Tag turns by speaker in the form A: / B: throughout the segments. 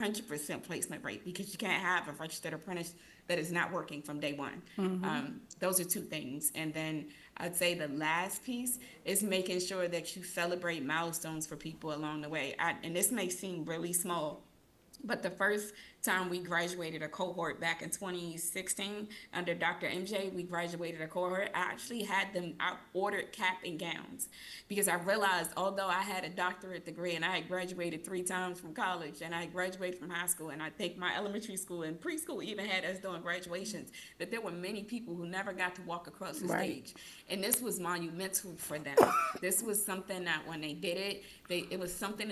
A: 100% placement rate, because you can't have a registered apprentice that is not working from day one. Those are two things. And then I'd say the last piece is making sure that you celebrate milestones for people along the way. And this may seem really small, but the first time we graduated a cohort back in 2016 under Dr. MJ, we graduated a cohort. I actually had them, I ordered cap and gowns, because I realized, although I had a doctorate degree and I had graduated 3 times from college and I had graduated from high school, and I think my elementary school and preschool even had us doing graduations, that there were many people who never got to walk across the stage. And this was monumental for them. This was something that when they did it, it was something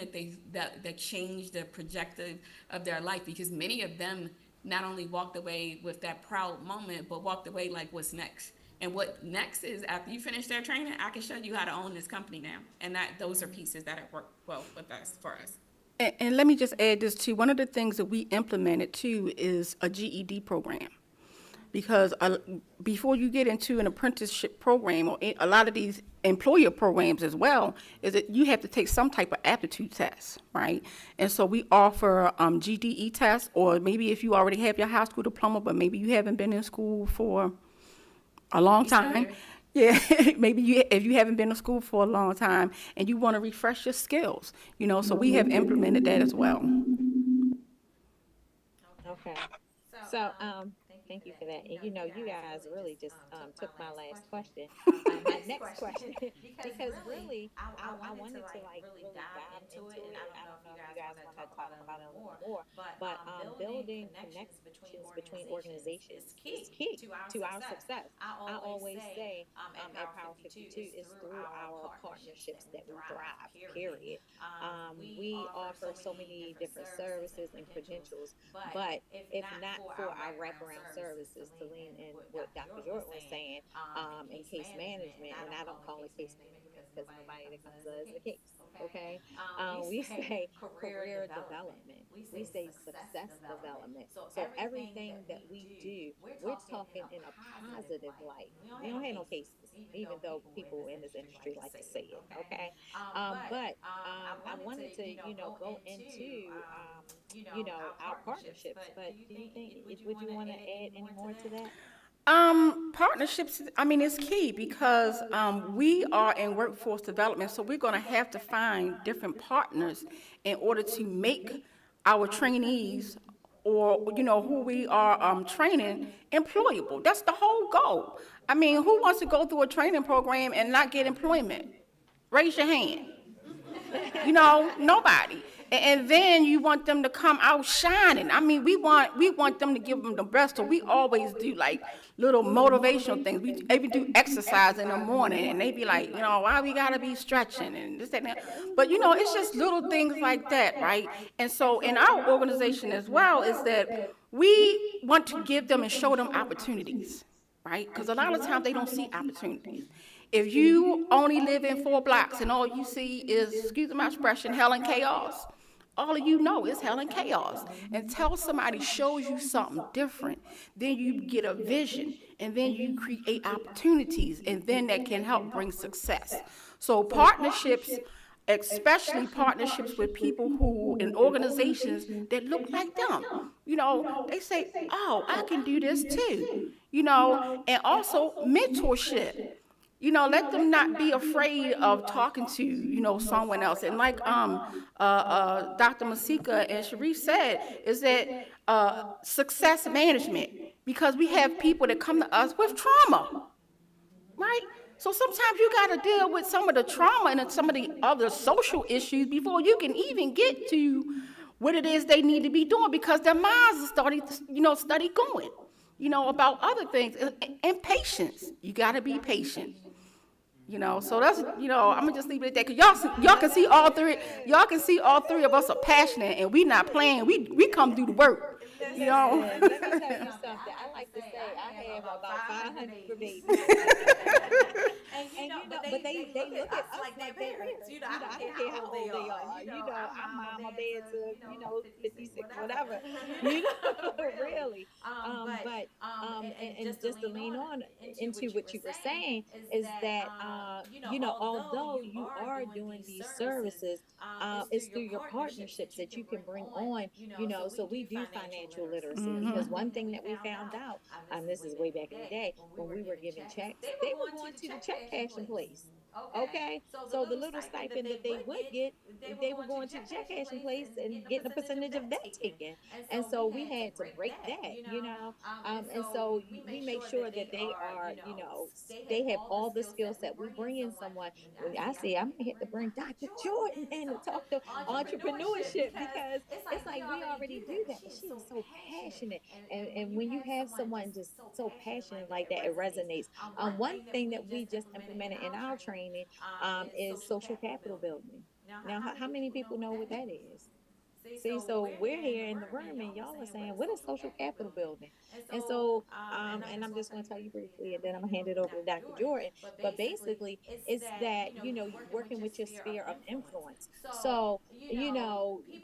A: that changed the trajectory of their life, because many of them not only walked away with that proud moment, but walked away like, what's next? And what next is, after you finish their training, I can show you how to own this company now. And those are pieces that have worked well with us, for us.
B: And let me just add this too. One of the things that we implemented too is a GED program. Because before you get into an apprenticeship program, or a lot of these employer programs as well, is that you have to take some type of aptitude test, right? And so we offer GDE tests, or maybe if you already have your high school diploma, but maybe you haven't been in school for a long time. Yeah, maybe if you haven't been to school for a long time and you want to refresh your skills, so we have implemented that as well.
C: Okay. So, thank you for that. And you guys really just took my last question. My next question, because really, I wanted to really dive into it. And I don't know if you guys want to talk about it a little more, but building connections between organizations is key to our success. I always say at Power 52 is through our partnerships that we thrive, period. We offer so many different services and credentials, but if not for our wraparound services, to lean in what Dr. Jordan was saying, in case management, and I don't call it case management because nobody that comes to us is a case, okay? We say career development. We say success development. So everything that we do, we're talking in a positive light. We don't have no cases, even though people in this industry like to say it, okay? But I wanted to, go into, our partnerships. But do you think, would you want to add any more to that?
B: Partnerships, it's key because we are in workforce development, so we're going to have to find different partners in order to make our trainees or, who we are training employable. That's the whole goal. Who wants to go through a training program and not get employment? Raise your hand. Nobody. And then you want them to come out shining. We want them to give them the best. So we always do like little motivational things. We even do exercise in the morning, and they be like, why we gotta be stretching and this and that. But it's just little things like that, right? And so in our organization as well is that we want to give them and show them opportunities, right? Because a lot of times they don't see opportunities. If you only live in 4 blocks and all you see is, excuse my expression, hell and chaos, all of you know is hell and chaos. Until somebody shows you something different, then you get a vision, and then you create opportunities, and then that can help bring success. So partnerships, especially partnerships with people who, in organizations that look like them, they say, oh, I can do this too, and also mentorship. Let them not be afraid of talking to, someone else. And like Dr. Masika and Sharif said, is that success management, because we have people that come to us with trauma, right? So sometimes you got to deal with some of the trauma and some of the other social issues before you can even get to what it is they need to be doing, because their minds are starting to, study going, about other things. And patience. You got to be patient. So that's, I'm gonna just leave it at that, because y'all can see all three of us are passionate, and we not playing. We come do the work. You know.
C: Listen, let me tell you something. I like to say I have about 500 babies. But they look at us like their parents. I don't care how old they are. I'm mama bed to 56, whatever. You really. But and just to lean on into what you were saying is that although you are doing these services, it's through your partnerships that you can bring on. So we do financial literacy, because one thing that we found out, and this is way back in the day, when we were giving checks, they were going to the check cashing place. Okay, so the little stipend that they would get, they were going to the check cashing place and getting a percentage of that taken. And so we had to break that. And so we make sure that they are, they have all the skill set. We bring in someone. When I say I might have to bring Dr. Jordan in to talk to entrepreneurship, because it's like we already do that, but she is so passionate. And when you have someone just so passionate like that, it resonates. One thing that we just implemented in our training is social capital building. Now, how many people know what that is? See, so we're here in the room and y'all are saying, what is social capital building? And so, and I'm just going to tell you briefly and then I'm going to hand it over to Dr. Jordan. But basically, it's that, working with your sphere of influence. So,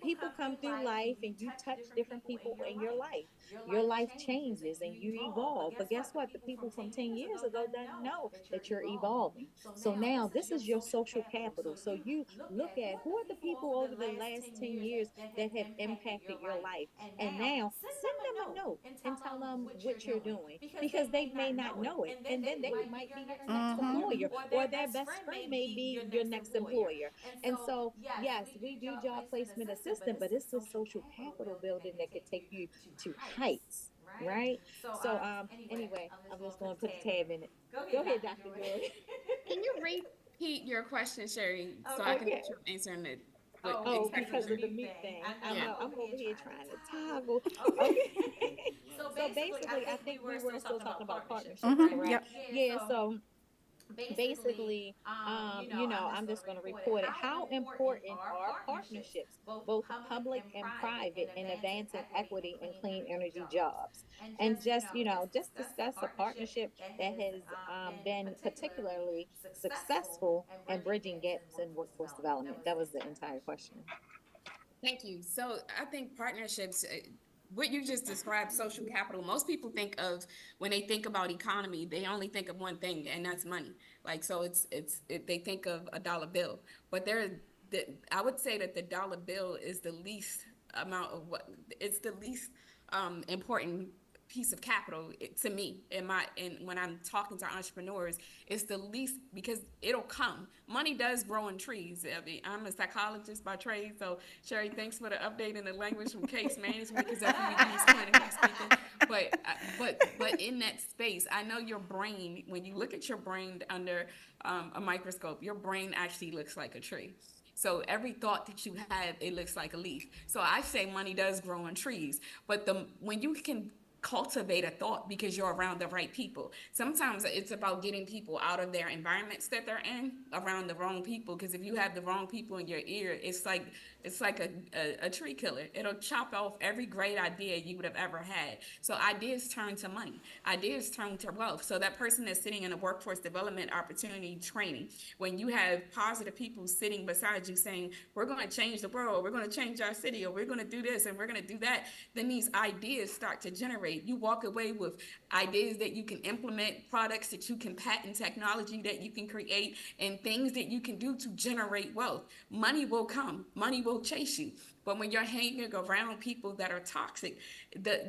C: people come through life and you touch different people in your life. Your life changes and you evolve. But guess what? The people from 10 years ago doesn't know that you're evolving. So now this is your social capital. So you look at who are the people over the last 10 years that have impacted your life. And now send them a note and tell them what you're doing, because they may not know it. And then they might be your next employer, or their best friend may be your next employer. And so, yes, we do job placement assistant, but it's the social capital building that could take you to heights. Right. So, anyway, I'm just going to put the tab in it. Go ahead, Dr. Jordan.
A: Can you repeat your question, Sherry, so I can
C: Okay.
A: make sure I'm answering it? What
C: Oh,
A: exactly
C: because
A: you're
C: of the meat thing. I know. I'm over here trying to toggle. Okay. So basically, I think we were still talking about partnerships, correct?
B: Yep.
C: Yeah. So basically, I'm just going to report it. How important are partnerships, both public and private, in advancing equity and clean energy jobs? And just discuss a partnership that has been particularly successful in bridging gaps in workforce development. That was the entire question.
A: Thank you. So I think partnerships, what you just described, social capital, most people think of when they think about economy, they only think of one thing, and that's money. Like, so they think of a dollar bill, but I would say that the dollar bill is the least amount of it's the least important piece of capital to me and when I'm talking to entrepreneurs, it's the least, because it'll come. Money does grow in trees. I mean, I'm a psychologist by trade, so Sherry, thanks for the update in the language from case management, because that's what we use clinically speaking. But in that space, I know your brain, when you look at your brain under a microscope, your brain actually looks like a tree. So every thought that you have, it looks like a leaf. So I say money does grow on trees, but when you can cultivate a thought because you're around the right people. Sometimes it's about getting people out of their environments that they're in around the wrong people. Because if you have the wrong people in your ear, it's like a tree killer. It'll chop off every great idea you would have ever had. So ideas turn to money. Ideas turn to wealth. So that person that's sitting in a workforce development opportunity training, when you have positive people sitting beside you saying, we're going to change the world, we're going to change our city, or we're going to do this and we're going to do that, then these ideas start to generate. You walk away with ideas that you can implement, products that you can patent, technology that you can create, and things that you can do to generate wealth. Money will come. Money will chase you. But when you're hanging around people that are toxic,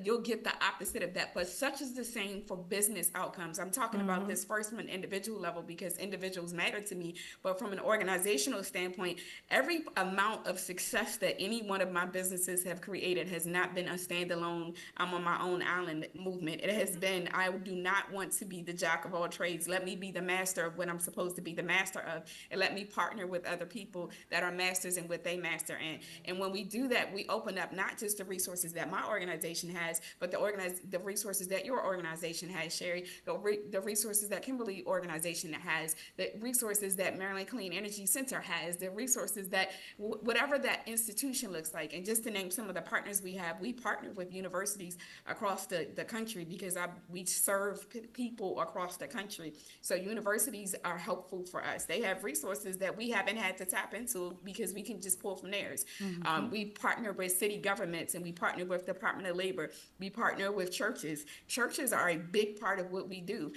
A: you'll get the opposite of that. But such is the same for business outcomes. I'm talking about this first from an individual level because individuals matter to me. But from an organizational standpoint, every amount of success that any one of my businesses have created has not been a standalone, I'm on my own island movement. It has been, I do not want to be the jack of all trades. Let me be the master of what I'm supposed to be the master of. And let me partner with other people that are masters in what they master in. And when we do that, we open up not just the resources that my organization has, but the resources that your organization has, Sherry, the resources that Kimberly organization has, the resources that Maryland Clean Energy Center has, the resources that whatever that institution looks like. And just to name some of the partners we have, we partner with universities across the country because we serve people across the country. So universities are helpful for us. They have resources that we haven't had to tap into because we can just pull from theirs. We partner with city governments, and we partner with Department of Labor. We partner with churches. Churches are a big part of what we do.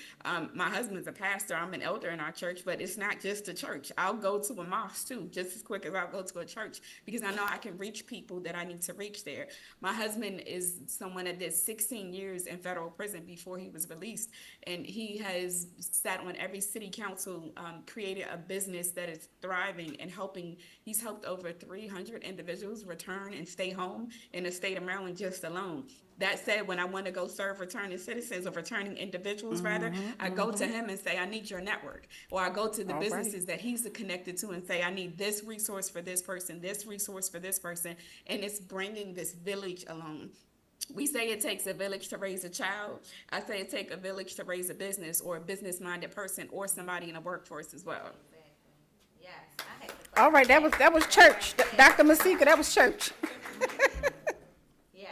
A: My husband's a pastor. I'm an elder in our church, but it's not just a church. I'll go to a mosque too, just as quick as I'll go to a church, because I know I can reach people that I need to reach there. My husband is someone that did 16 years in federal prison before he was released, and he has sat on every city council, created a business that is thriving and helping. He's helped over 300 individuals return and stay home in the state of Maryland just alone. That said, when I want to go serve returning citizens or returning individuals, rather, I go to him and say, I need your network. Or I go to the
B: All right.
A: businesses that he's connected to and say, I need this resource for this person, this resource for this person. And it's bringing this village along. We say it takes a village to raise a child. I say it takes a village to raise a business, or a business-minded person, or somebody in the workforce as well.
B: All right, that was church. Dr. Masika, that was church.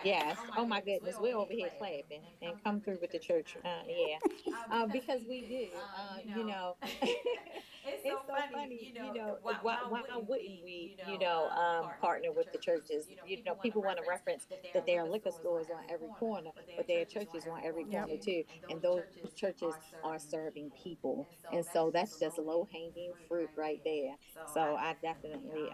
C: Yes. Oh my goodness, we're over here clapping and come through with the church. Yeah. Because we do. It's so funny. Why wouldn't we? Partner with the churches. People want to reference that there are liquor stores on every corner, but there are churches on every
B: Yep.
C: corner too, and those churches are serving people, and so that's just low hanging fruit right there. So I definitely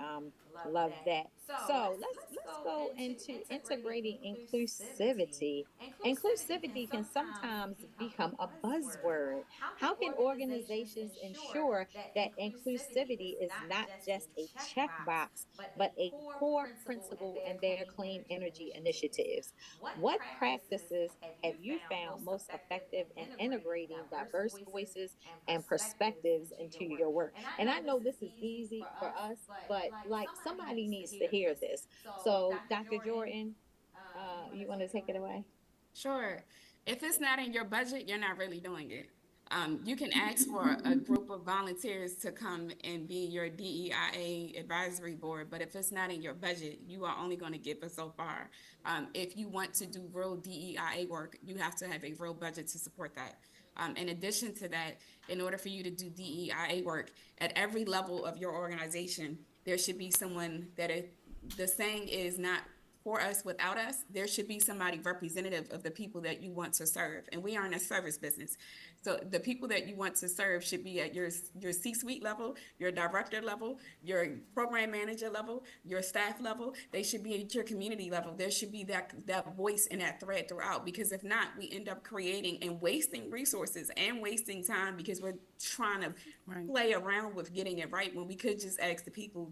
C: love that. So let's go into integrating inclusivity. Inclusivity can sometimes become a buzzword. How can organizations ensure that inclusivity is not just a checkbox, but a core principle in their clean energy initiatives? What practices have you found most effective in integrating diverse voices and perspectives into your work? And I know this is easy for us, but like somebody needs to hear this. So, Dr. Jordan, you want to take it away?
A: Sure. If it's not in your budget, you're not really doing it. You can ask for a group of volunteers to come and be your DEIA advisory board, but if it's not in your budget, you are only going to get but so far. If you want to do real DEIA work, you have to have a real budget to support that. In addition to that, in order for you to do DEIA work at every level of your organization, there should be someone the saying is not for us without us. There should be somebody representative of the people that you want to serve. And we are in a service business. So the people that you want to serve should be at your C-suite level, your director level, your program manager level, your staff level. They should be at your community level. There should be that voice and that thread throughout, because if not, we end up creating and wasting resources and wasting time because we're trying to play around with getting it right when we could just ask the people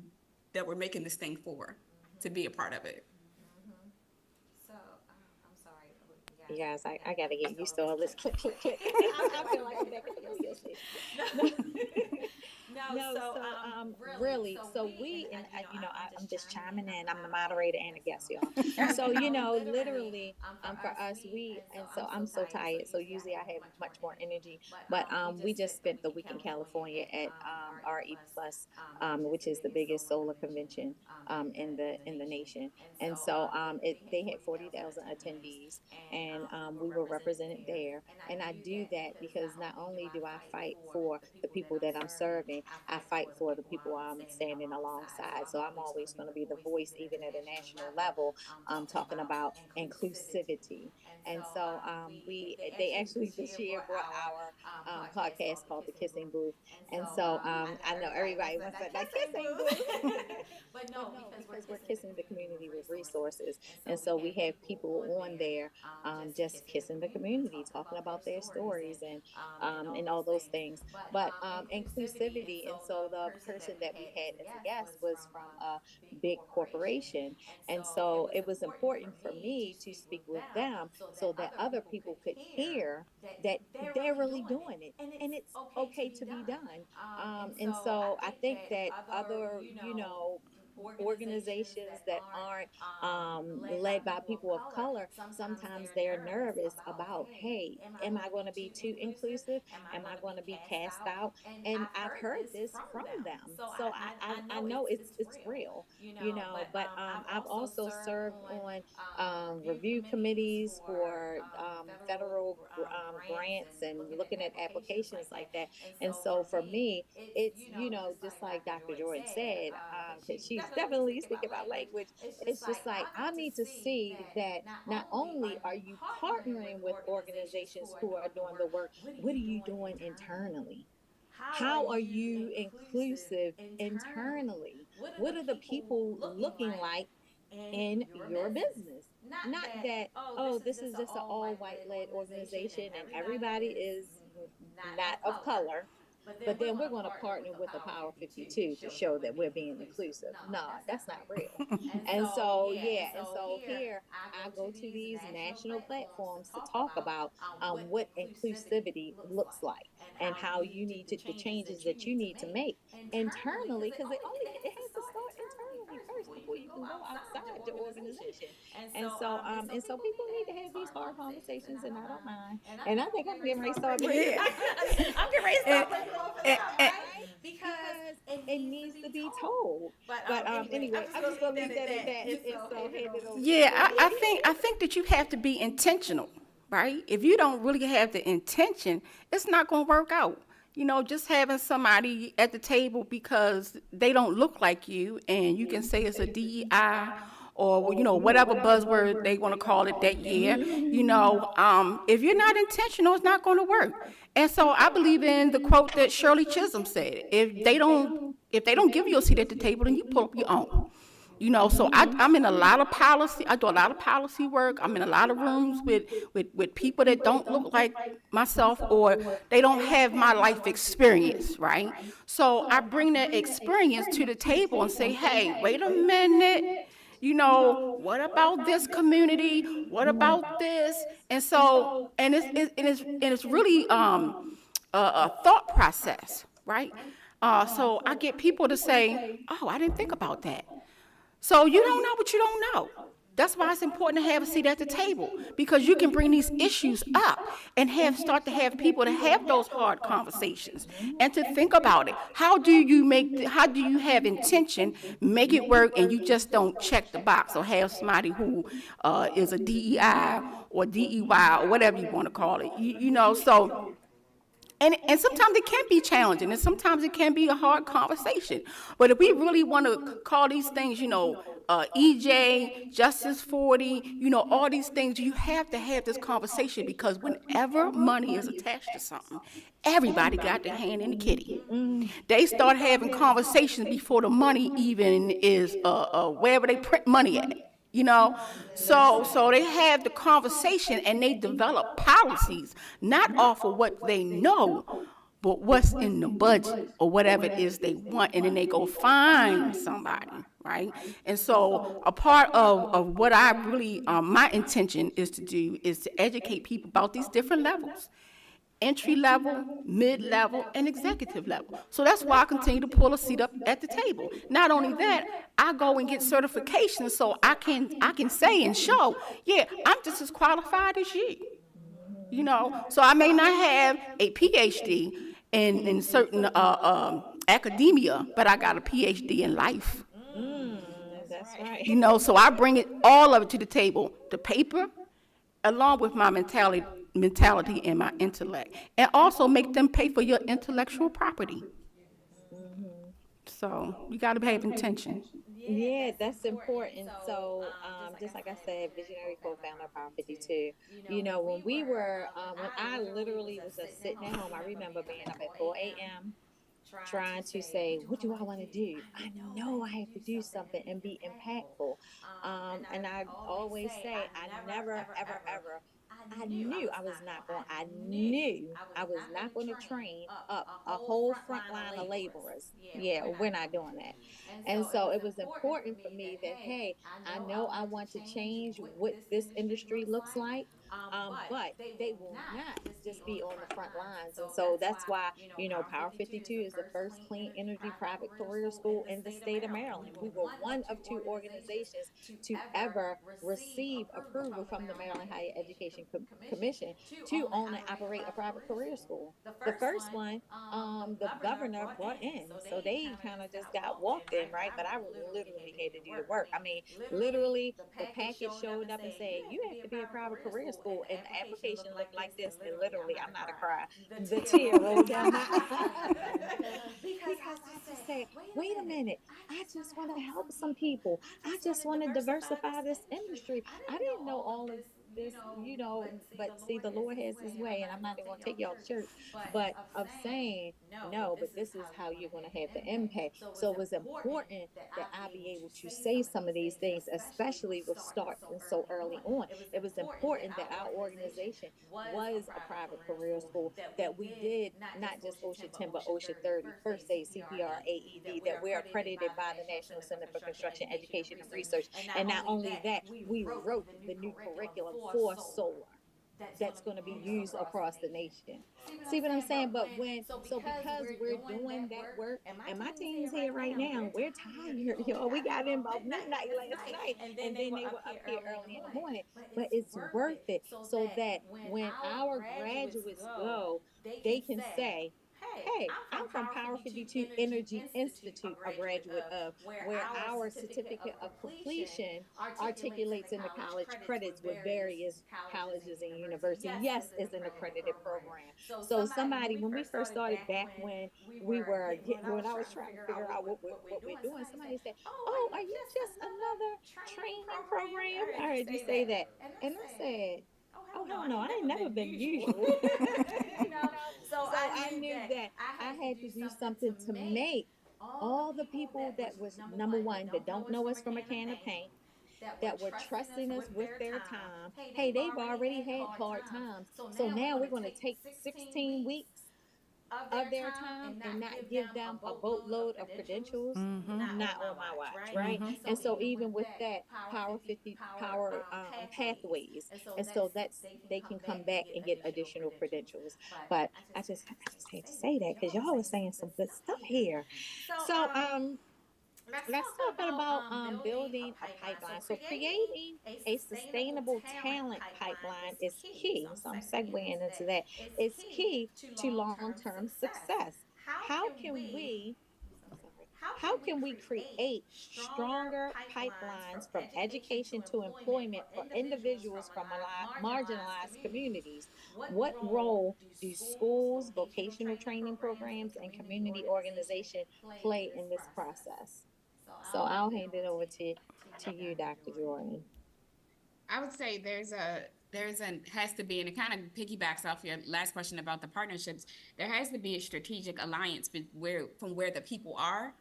A: that we're making this thing for to be a part of it.
C: You guys, I gotta get used to all this click, click, click. I feel like I'm back at the radio station. No, so really, so we, and I'm just chiming in. I'm the moderator and a guest, y'all. So literally, for us, and so I'm so tired. So usually I have much more energy, but we just spent the week in California at RE Plus, which is the biggest solar convention in the nation, and so they had 40,000 attendees, and we were represented there, and I do that because not only do I fight for the people that I'm serving, I fight for the people I'm standing alongside. So I'm always going to be the voice, even at a national level, talking about inclusivity. And so they actually this year brought our podcast called The Kissing Booth. And so I know everybody wants that kissing booth. But no, because we're kissing the community with resources. And so we have people on there just kissing the community, talking about their stories and all those things. But inclusivity, and so the person that we had as a guest was from a big corporation, and so it was important for me to speak with them so that other people could hear that they're really doing it, and it's okay to be done. And so I think that other organizations that aren't led by people of color, sometimes they're nervous about, hey, am I going to be too inclusive? Am I going to be cast out? And I've heard this from them, so I know it's real, But I've also served on review committees for federal grants and looking at applications like that. And so for me, it's, just like Dr. Jordan said, because she's definitely speaking about language. It's just like, I need to see that not only are you partnering with organizations who are doing the work, what are you doing internally? How are you inclusive internally? What are the people looking like in your business? Not that, oh, this is just an all white led organization and everybody is not of color, but then we're going to partner with the Power 52 to show that we're being inclusive. No, that's not real. And so, yeah, and so here I go to these national platforms to talk about what inclusivity looks like and how you need to, the changes that you need to make internally, because it has to start internally first before you can go outside the organization. And so people need to have these hard conversations, and I don't mind. And I think I'm getting ready to start breaking.
B: Yeah.
C: I'm getting ready to
B: And,
C: start breaking off of
B: and,
C: that one,
B: and,
C: right? Because it needs to be told. But anyway, I'm just gonna leave that at that. And so hand it over to
B: yeah, I
C: Shirley.
B: think I think that you have to be intentional, right? If you don't really have the intention, it's not going to work out. Just having somebody at the table because they don't look like you, and you can say it's a DEI or whatever buzzword they want to call it that year. If you're not intentional, it's not going to work. And so I believe in the quote that Shirley Chisholm said: if they don't give you a seat at the table, then you pull up your own. So I'm in a lot of policy. I do a lot of policy work. I'm in a lot of rooms with people that don't look like myself, or they don't have my life experience, right? So I bring that experience to the table and say, hey, wait a minute. What about this community? What about this? And it's really a thought process, right? So I get people to say, oh, I didn't think about that. So you don't know what you don't know. That's why it's important to have a seat at the table, because you can bring these issues up and start to have people to have those hard conversations and to think about it. How do you have intention, make it work, and you just don't check the box or have somebody who is a DEI or DEY or whatever you want to call it. So and sometimes it can be challenging, and sometimes it can be a hard conversation. But if we really want to call these things, EJ, Justice 40, all these things, you have to have this conversation, because whenever money is attached to something, everybody got their hand in the kitty. They start having conversations before the money even is wherever they print money at. So they have the conversation and they develop policies not off of what they know, but what's in the budget or whatever it is they want, and then they go find somebody, right? And so a part of what I really my intention is to do is to educate people about these different levels: entry level, mid level, and executive level. So that's why I continue to pull a seat up at the table. Not only that, I go and get certifications so I can say and show, yeah, I'm just as qualified as you. So I may not have a PhD in certain academia, but I got a PhD in life.
C: That's right.
B: So I bring it all of it to the table, the paper, along with my mentality and my intellect, and also make them pay for your intellectual property. So you got to have intention.
C: Yeah, that's important. So, just like I said, visionary co-founder of Power 52. When we were, when I literally was just sitting at home, I remember being up at 4 a.m. trying to say, what do I want to do? I know I have to do something and be impactful. And I always say, I never, ever, ever. I knew I was not going to train up a whole front line of laborers. Yeah, we're not doing that. And so it was important for me that, hey, I know I want to change what this industry looks like, but they will not just be on the front lines. And so that's why, Power 52 is the first clean energy private career school in the state of Maryland. We were one of two organizations to ever receive approval from the Maryland Higher Education Commission to own and operate a private career school. The first one, the governor brought in, so they kind of just got walked in, right? But I literally had to do the work. I mean, literally, the package showed up and said, "You have to be a private career school," and the application looked like this. And literally, I'm not a cry. The tear rolled down my eye because I just said, "Wait a minute! I just want to help some people. I just want to diversify this industry. I didn't know all of this, but see, the Lord has his way, and I'm not even going to take y'all to church, but of saying, no, but this is how you're going to have the impact. So it was important that I be able to say some of these things, especially with starting so early on. It was important that our organization was a private career school, that we did not just OSHA 10, but OSHA 30, first aid, CPR, AED, that we're accredited by the National Center for Construction Education and Research. And not only that, we wrote the new curriculum for solar that's going to be used across the nation. See what I'm saying? But because we're doing that work, and my team's here right now, we're tired, y'all. We got in about midnight last night, and then they were up here early in the morning. But it's worth it, so that when our graduates go, they can say, "Hey, I'm from Power 52 Energy Institute, a graduate of, where our certificate of completion articulates in the college credits with various colleges and universities. Yes, it's an accredited program." So somebody, when we first started, back when when I was trying to figure out what we're doing, somebody said, "Oh, are you just another training program?" I heard you say that. And I said, "Oh, hell no, I ain't never been usual." So I knew that I had to do something to make all the people that was, number one, that don't know us from a can of paint, that were trusting us with their time. Hey, they've already had hard times. So now we're going to take 16 weeks of their time and not give them a boatload of credentials. Not on my watch, right? And so even with that, Power 50 Power pathways, and so that's, they can come back and get additional credentials. But I just hate to say that, because y'all are saying some good stuff here. So let's talk about building a pipeline. So creating a sustainable talent pipeline is key. So I'm segueing into that. It's key to long-term success. How can we how can we create stronger pipelines from education to employment for individuals from marginalized communities? What role do schools, vocational training programs, and community organization play in this process? So I'll hand it over to you, Dr. Jordan.
A: I would say there's a has to be, and it kind of piggybacks off your last question about the partnerships. There has to be a strategic alliance from where the people are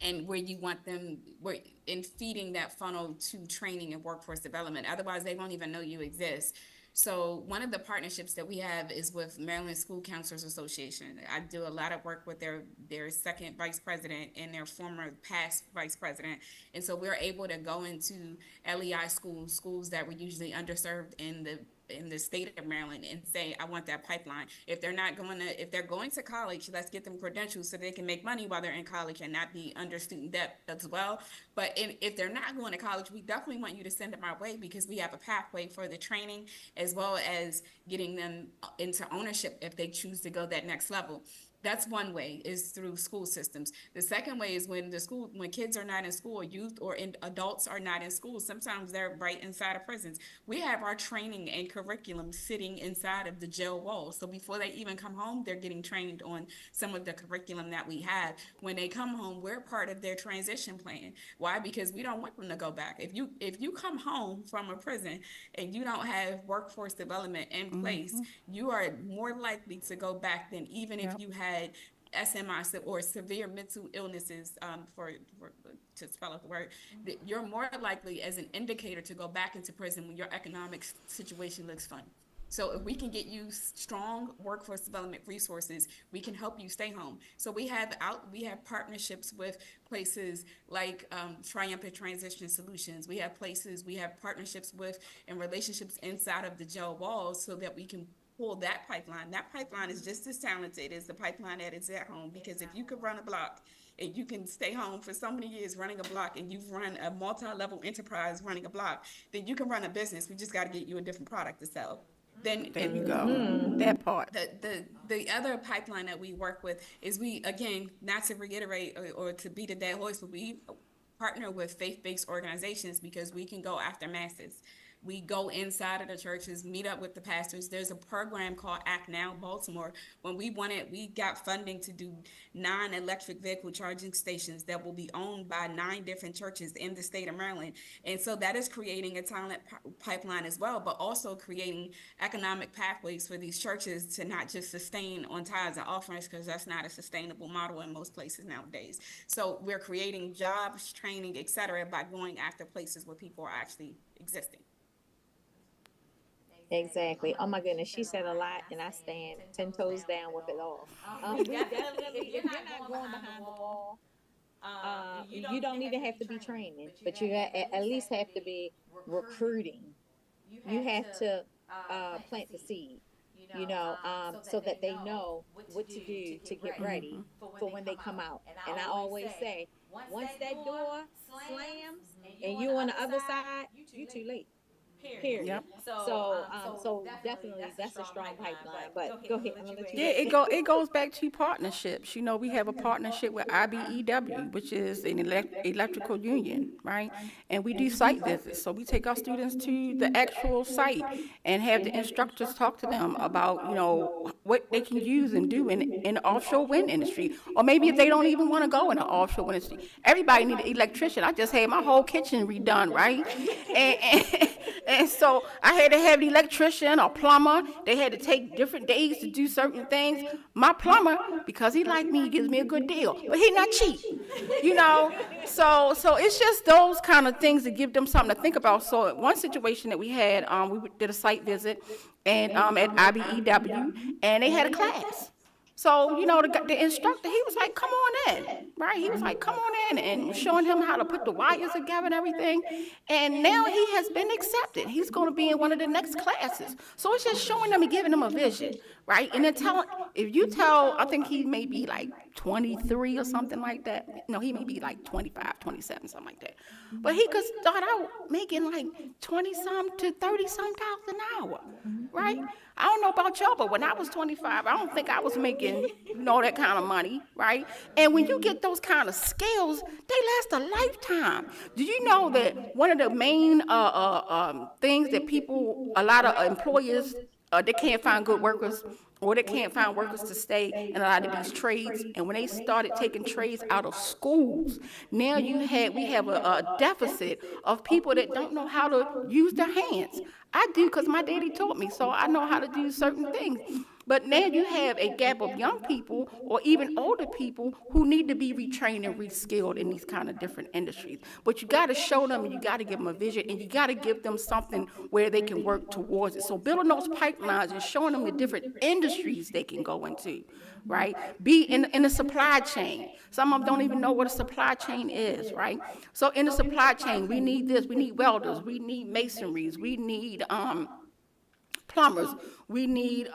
A: and where you want them, where in feeding that funnel to training and workforce development. Otherwise, they won't even know you exist. So one of the partnerships that we have is with Maryland School Counselors Association. I do a lot of work with their second vice president and their former past vice president. And so we're able to go into LEI schools that were usually underserved in the state of Maryland, and say, I want that pipeline. If they're going to college, let's get them credentials so they can make money while they're in college and not be under student debt as well. But if they're not going to college, we definitely want you to send them our way, because we have a pathway for the training as well as getting them into ownership if they choose to go that next level. That's one way, is through school systems. The second way is when kids are not in school, or youth or adults are not in school. Sometimes they're right inside of prisons. We have our training and curriculum sitting inside of the jail walls. So before they even come home, they're getting trained on some of the curriculum that we have. When they come home, we're part of their transition plan. Why? Because we don't want them to go back. If you come home from a prison and you don't have workforce development in place, you are more likely to go back than even if you had SMI or severe mental illnesses, to spell out the word. You're more likely as an indicator to go back into prison when your economic situation looks fun. So if we can get you strong workforce development resources, we can help you stay home. So we have partnerships with places like Triumphant Transition Solutions. We have partnerships with and relationships inside of the jail walls so that we can pull that pipeline. That pipeline is just as talented as the pipeline that is at home, because if you could run a block and you can stay home for so many years running a block, and you've run a multi-level enterprise running a block, then you can run a business. We just got to get you a different product to sell. Then
B: There you
A: and
B: go. That part.
A: the other pipeline that we work with is, we, again, not to reiterate or to beat a dead horse, but we partner with faith-based organizations because we can go after masses. We go inside of the churches, meet up with the pastors. There's a program called Act Now Baltimore. When we got funding to do 9 electric vehicle charging stations that will be owned by 9 different churches in the state of Maryland. And so that is creating a talent pipeline as well, but also creating economic pathways for these churches to not just sustain on tithes and offerings, because that's not a sustainable model in most places nowadays. So we're creating jobs, training, et cetera, by going after places where people are actually existing.
C: Exactly. Oh my goodness, she said a lot, and I stand 10 toes down with it all. We definitely, if you're not going behind the ball, you don't even have to be training, but you at least have to be recruiting. You have to plant the seed, so that they know what to do to get ready for when they come out. And I always say, once that door slams and you're on the other side, you too late. Period.
B: Yep.
C: So definitely that's a strong pipeline. But go ahead, I'm gonna let you.
B: Yeah, it goes back to partnerships. You know, we have a partnership with IBEW, which is an electrical union, right? And we do site visits. So we take our students to the actual site and have the instructors talk to them about, what they can use and do in the offshore wind industry. Or maybe if they don't even want to go in the offshore wind industry. Everybody need an electrician. I just had my whole kitchen redone, right? And so I had to have an electrician or plumber. They had to take different days to do certain things. My plumber, because he like me, he gives me a good deal, but he not cheap, So it's just those kind of things that give them something to think about. So one situation that we had, we did a site visit and at IBEW, and they had a class. So, the instructor, he was like, come on in, right? He was like, come on in, and showing him how to put the wires together and everything. And now he has been accepted. He's going to be in one of the next classes. So it's just showing them and giving them a vision, right? And then I think he may be like 23 or something like that. No, he may be like 25, 27, something like that. But he could start out making like 20-some to 30-some dollars an hour, right? I don't know about y'all, but when I was 25, I don't think I was making, that kind of money, right? And when you get those kind of skills, they last a lifetime. Do you know that one of the main things that a lot of employers, they can't find good workers, or they can't find workers to stay in a lot of these trades. And when they started taking trades out of schools, now we have a deficit of people that don't know how to use their hands. I do, because my daddy taught me, so I know how to do certain things. But now you have a gap of young people or even older people who need to be retrained and reskilled in these kind of different industries. But you got to show them, and you got to give them a vision, and you got to give them something where they can work towards it. So building those pipelines and showing them the different industries they can go into, right? Be in the supply chain. Some of them don't even know what a supply chain is, right? So in the supply chain, we need this. We need welders. We need masonries. We need plumbers. We need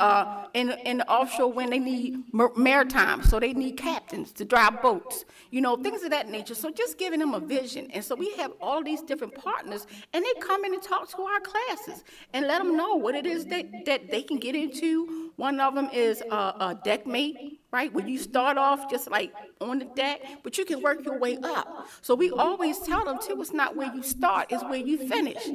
B: in the offshore wind, they need maritime, so they need captains to drive boats, things of that nature. So just giving them a vision. And so we have all these different partners, and they come in and talk to our classes and let them know what it is that they can get into. One of them is a deck mate, right? Where you start off just like on the deck, but you can work your way up. So we always tell them too, it's not where you start, it's where you finish.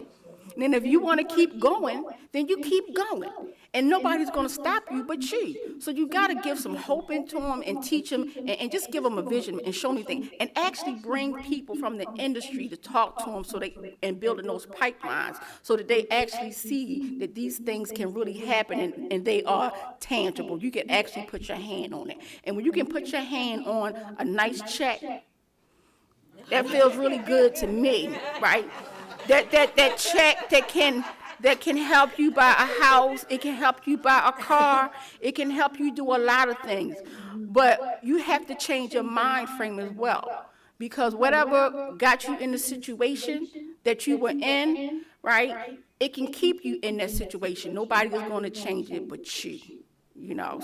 B: And then if you want to keep going, then you keep going. And nobody's going to stop you but you. So you got to give some hope into them and teach them and just give them a vision and show them things. And actually bring people from the industry to talk to them and building those pipelines so that they actually see that these things can really happen and they are tangible. You can actually put your hand on it. And when you can put your hand on a nice check, that feels really good to me, right? That check that can that can help you buy a house, it can help you buy a car, it can help you do a lot of things. But you have to change your mind frame as well. Because whatever got you in the situation that you were in, right, it can keep you in that situation. Nobody is going to change it but you.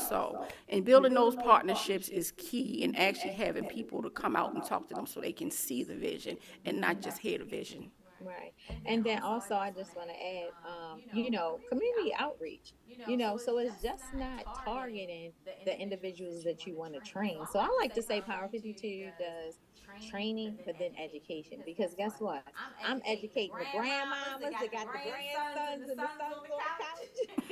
B: So, and building those partnerships is key, and actually having people to come out and talk to them so they can see the vision and not just hear the vision.
C: Right. And then also, I just want to add, community outreach, so it's just not targeting the individuals that you want to train. So I like to say Power 52 does training, but then education. Because guess what? I'm educating the grandmamas that got the grandsons and the sons on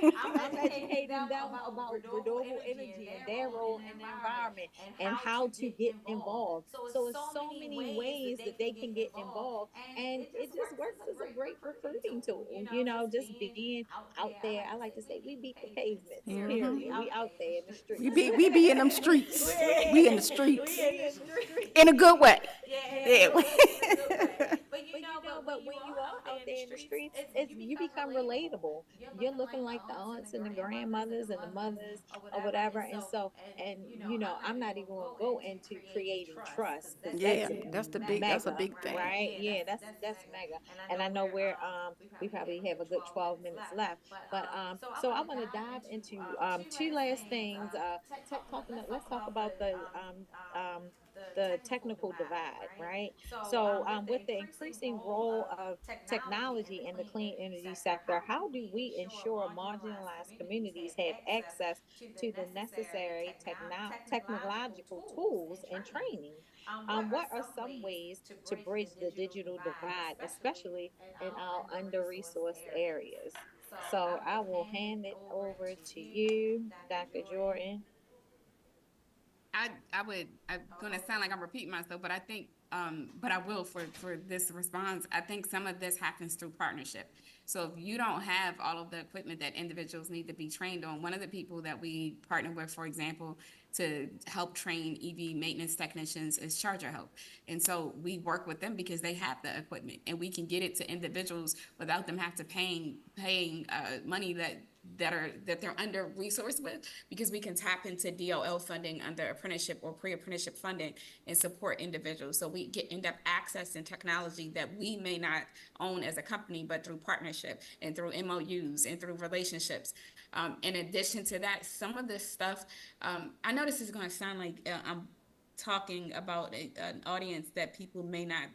C: the couch. I'm educating them about renewable energy and their role in the environment and how to get involved. So it's so many ways that they can get involved, and it just works as a great recruiting tool. Just being out there. I like to say we beat the pavements. Period. We out there in the
B: We
C: streets.
B: be we be in them streets. We in the streets.
C: We in the streets.
B: In a good way. Yeah.
C: But when you are out there in the streets, you become relatable. You're looking like the aunts and the grandmothers and the mothers or whatever. And so, I'm not even going to go into creating trust, because
B: Yeah,
C: that's
B: that's a
C: mega,
B: big thing.
C: right? Yeah, that's mega. And I know we probably have a good 12 minutes left, but so I want to dive into two last things. Let's talk about the technical divide, right? So, with the increasing role of technology in the clean energy sector, how do we ensure marginalized communities have access to the necessary technological tools and training? What are some ways to bridge the digital divide, especially in our under resourced areas? So, I will hand it over to you, Dr. Jordan.
A: I'm gonna sound like I'm repeating myself, but I think, but I will for this response. I think some of this happens through partnership. So if you don't have all of the equipment that individuals need to be trained on, one of the people that we partner with, for example, to help train EV maintenance technicians is Charger Help. And so we work with them because they have the equipment, and we can get it to individuals without them have to paying money that they're under resourced with, because we can tap into DOL funding under apprenticeship or pre-apprenticeship funding and support individuals. So we end up accessing technology that we may not own as a company, but through partnership and through MOUs and through relationships. In addition to that, some of this stuff, I know this is going to sound like I'm talking about an audience that people may not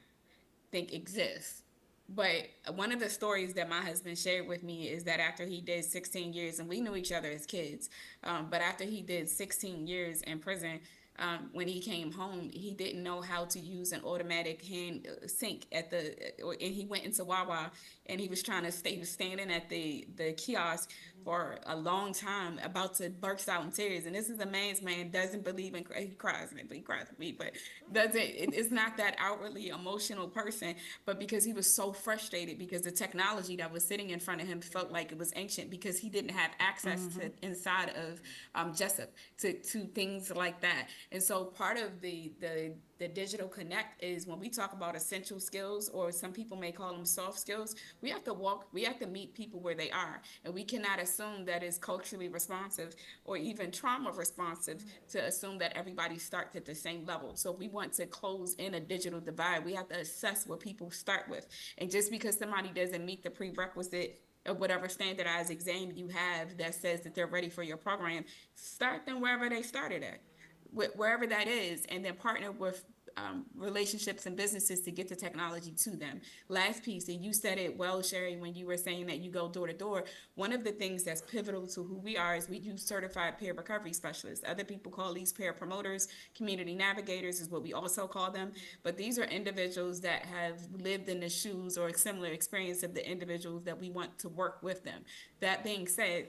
A: think exists. But one of the stories that my husband shared with me is that after he did 16 years, and we knew each other as kids, but after he did 16 years in prison, when he came home, he didn't know how to use an automatic hand sink and he went into Wawa, and he was trying to stay, he was standing at the kiosk for a long time, about to burst out in tears. And this is a man's man, doesn't believe in, he cries at me, but it's not that outwardly emotional person, but because he was so frustrated because the technology that was sitting in front of him felt like it was ancient, because he didn't have access to inside of Jessup to things like that. And so part of the digital connect is, when we talk about essential skills, or some people may call them soft skills, we have to meet people where they are, and we cannot assume that it's culturally responsive or even trauma responsive to assume that everybody starts at the same level. So if we want to close in a digital divide, we have to assess what people start with. And just because somebody doesn't meet the prerequisite of whatever standardized exam you have that says that they're ready for your program, start them wherever they started at, wherever that is, and then partner with relationships and businesses to get the technology to them. Last piece, and you said it well, Sherry, when you were saying that you go door to door. One of the things that's pivotal to who we are is we use certified peer recovery specialists. Other people call these peer promoters, community navigators is what we also call them. But these are individuals that have lived in the shoes or a similar experience of the individuals that we want to work with them. That being said,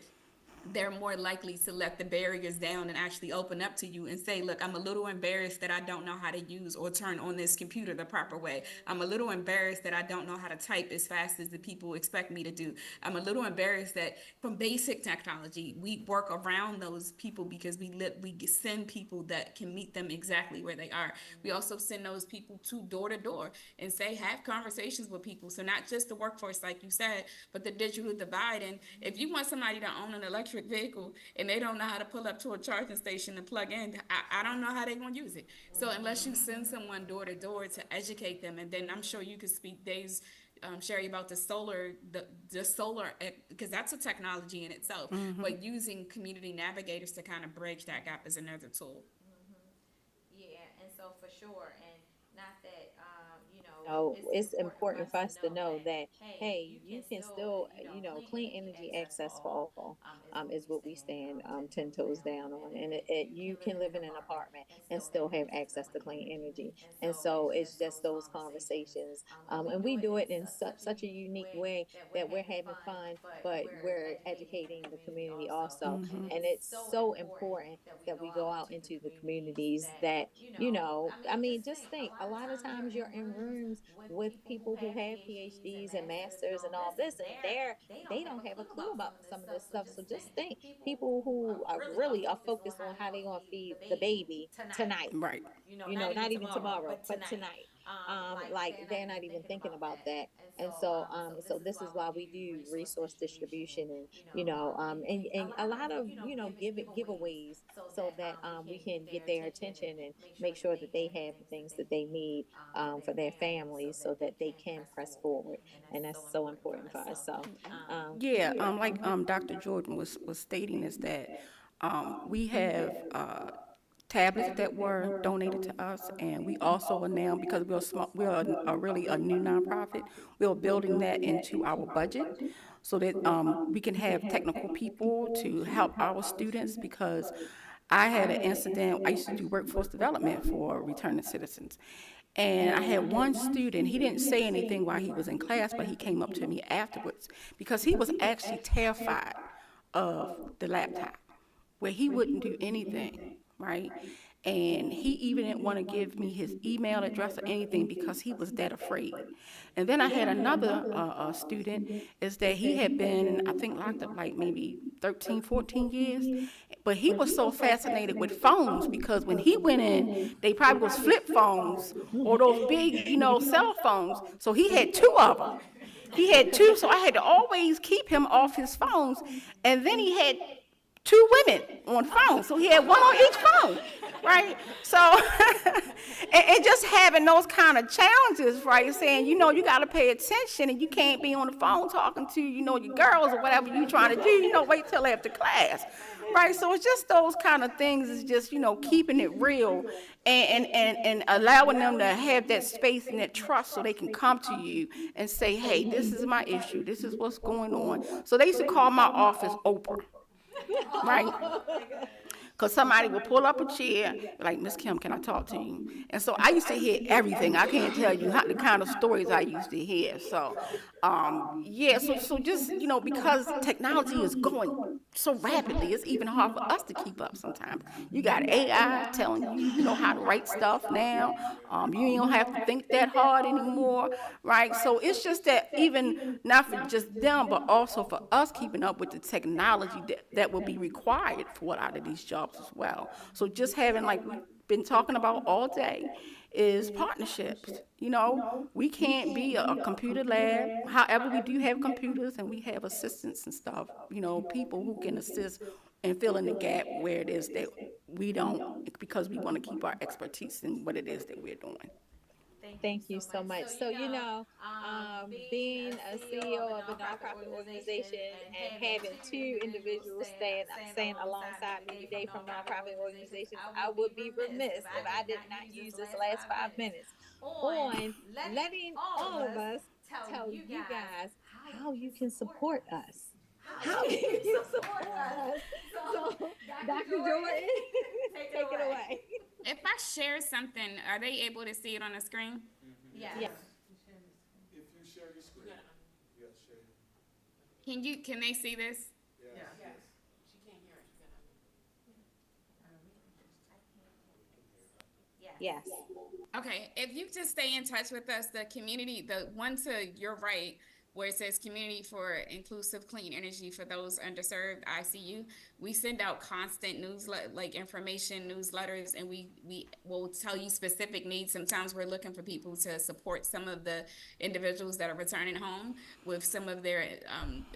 A: they're more likely to let the barriers down and actually open up to you and say, look, I'm a little embarrassed that I don't know how to use or turn on this computer the proper way. I'm a little embarrassed that I don't know how to type as fast as the people expect me to do. I'm a little embarrassed that from basic technology, we work around those people because we send people that can meet them exactly where they are. We also send those people to door and say, have conversations with people. So not just the workforce, like you said, but the digital divide. And if you want somebody to own an electric vehicle and they don't know how to pull up to a charging station and plug in, I don't know how they're going to use it. So unless you send someone door to educate them, and then I'm sure you could speak days, Sherry, about the solar, because that's a technology in itself, but using community navigators to kind of bridge that gap is another tool.
C: Yeah, and so for sure, and not that it's important for us to know that hey, you can still clean energy access for all is what we stand 10 toes down on, and you can live in an apartment and still have access to clean energy, and so it's just those conversations, and we do it in such a unique way that we're having fun, but we're educating the community also, and it's so important that we go out into the communities that I mean, just think a lot of times you're in rooms with people who have PhDs and masters and all this, and they don't have a clue about some of this stuff. So just think, people who are really are focused on how they're gonna feed the baby tonight,
B: Right.
C: not even tomorrow, but tonight. Like they're not even thinking about that. And so so this is why we do resource distribution, and and a lot of giveaways, so that we can get their attention and make sure that they have the things that they need for their families, so that they can press forward, and that's so important for us. So
B: Yeah, like Dr. Jordan was stating is that we have tablets that were donated to us, and we also are now, because we're small, we're a really a new nonprofit. We're building that into our budget so that we can have technical people to help our students, because I had an incident. I used to do workforce development for returning citizens. And I had one student, he didn't say anything while he was in class, but he came up to me afterwards because he was actually terrified of the laptop, where he wouldn't do anything, right? And he even didn't want to give me his email address or anything because he was that afraid. And then I had another student, is that he had been, I think, locked up like maybe 13, 14 years. But he was so fascinated with phones because when he went in, they probably was flip phones or those big, cell phones. So he had two of them. He had two, so I had to always keep him off his phones. And then he had two women on phones, so he had one on each phone, right? So, and just having those kind of challenges, right? Saying, you got to pay attention, and you can't be on the phone talking to, your girls or whatever you trying to do. Wait till after class, right? So it's just those kind of things. Is just keeping it real, and allowing them to have that space and that trust, so they can come to you and say, hey, this is my issue. This is what's going on. So they used to call my office Oprah, right? Because somebody will pull up a chair, like, Miss Kim, can I talk to you? And so I used to hear everything. I can't tell you the kind of stories I used to hear. So, yeah, so just, because technology is going so rapidly, it's even hard for us to keep up sometimes. You got AI telling you, how to write stuff now. You don't have to think that hard anymore, right? So it's just that even not for just them, but also for us keeping up with the technology that will be required for a lot of these jobs as well. So just having, like we've been talking about all day, is partnerships. We can't be a computer lab. However, we do have computers and we have assistants and stuff, people who can assist and fill in the gap where it is that we don't, because we want to keep our expertise in what it is that we're doing.
C: thank you so much. So, being a CEO of a nonprofit organization and having two individuals stand alongside me today from nonprofit organizations, I would be remiss if I did not use this last 5 minutes on letting all of us tell you guys how you can support us. How can you support us? So, Dr. Jordan, take it away.
A: If I share something, are they able to see it on the screen?
C: Yes.
D: If you share your screen. Yes, share.
A: Can they see this?
D: Yes.
C: Yes.
A: Okay, if you just stay in touch with us, the community, the one to your right, where it says Community for Inclusive Clean Energy for Those Underserved, ICU, we send out constant newsletter, like information newsletters, and we will tell you specific needs. Sometimes we're looking for people to support some of the individuals that are returning home with some of their,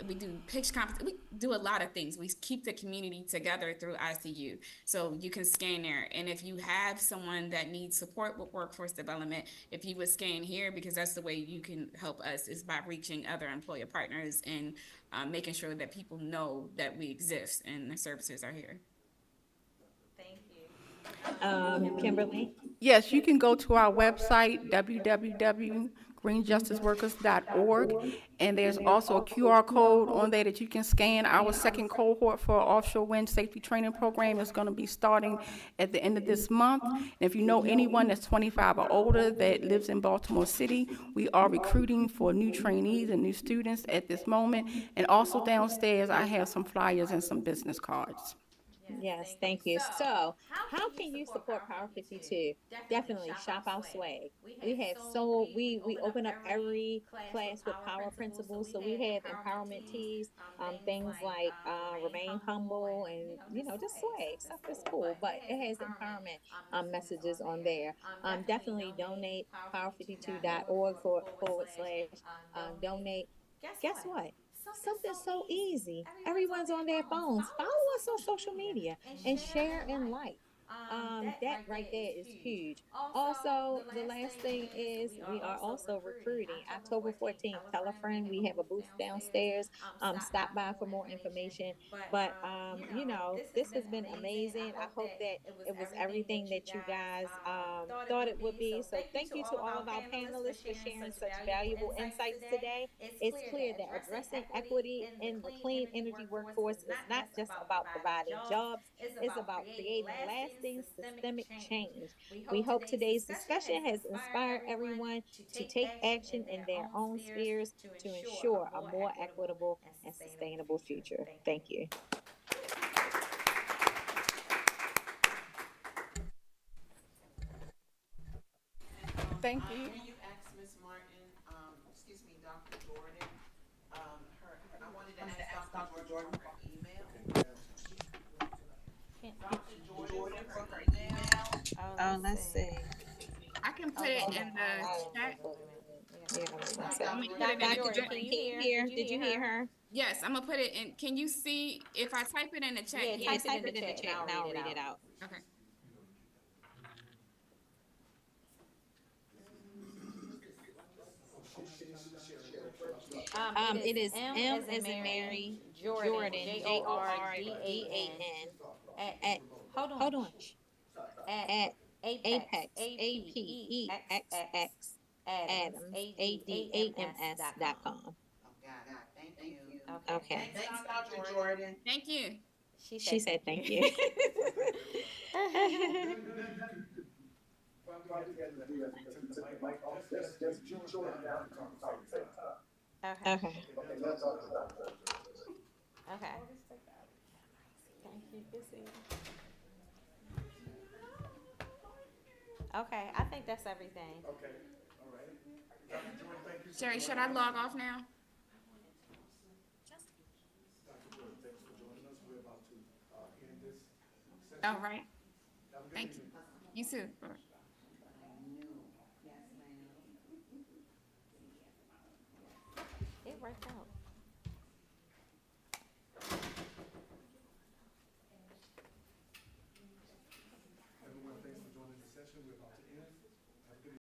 A: we do pitch competition, we do a lot of things. We keep the community together through ICU. So you can scan there. And if you have someone that needs support with workforce development, if you would scan here, because that's the way you can help us, is by reaching other employer partners and making sure that people know that we exist and the services are here.
C: Kimberly?
B: Yes, you can go to our website, www.greenjusticeworkers.org, and there's also a QR code on there that you can scan. Our second cohort for our offshore wind safety training program is going to be starting at the end of this month. And if you know anyone that's 25 or older that lives in Baltimore City, we are recruiting for new trainees and new students at this moment. And also downstairs, I have some flyers and some business cards.
C: Yes, thank you. So, how can you support Power 52? Definitely shop our swag. We open up every class with power principles. So we have empowerment tees, things like remain humble, and just swag stuff is cool, but it has empowerment messages on there. Definitely donate power52.org donate. Guess what? Something so easy. Everyone's on their phones. Follow us on social media and share and like. That right there is huge. Also, the last thing is we are also recruiting. October 14th, tell a friend. We have a booth downstairs. Stop by for more information. But this has been amazing. I hope that it was everything that you guys thought it would be. So thank you to all of our panelists for sharing such valuable insights today. It's clear that addressing equity in the clean energy workforce is not just about providing jobs, it's about creating lasting systemic change. We hope today's discussion has inspired everyone to take action in their own spheres to ensure a more equitable and sustainable future. Thank you.
B: Thank you.
E: Can you ask Ms. Martin, excuse me, Dr. Jordan, I wanted to ask Dr. Jordan for her email. Dr. Jordan for her email.
C: Let's see.
A: I can put it in the chat.
C: Yeah,
A: I'm gonna put it in the
C: Dr.
A: chat.
C: Jordan, can you hear? Did you hear her?
A: Yes, I'm gonna put it in. Can you see if I type it in the chat?
C: Yeah, type it in the chat and I'll read it out.
A: Okay.
C: It is M as in Mary, Jordan, Jordan, at hold on, at Apex, APEXX, Adams, ADAMS.com.
E: Thank you.
C: Okay.
E: Thanks, Dr. Jordan.
A: Thank you.
C: She said thank you. Okay.
D: Okay.
C: Okay. Okay, I think that's everything.
D: Okay, all right. Dr. Jordan, thank you so
A: Sherry,
D: much.
A: should I log off now?
D: Dr. Jordan, thanks for joining us. We're about to end this session.
A: All right.
D: Have a good
A: Thank
D: evening.
A: you. You too.
C: It worked out.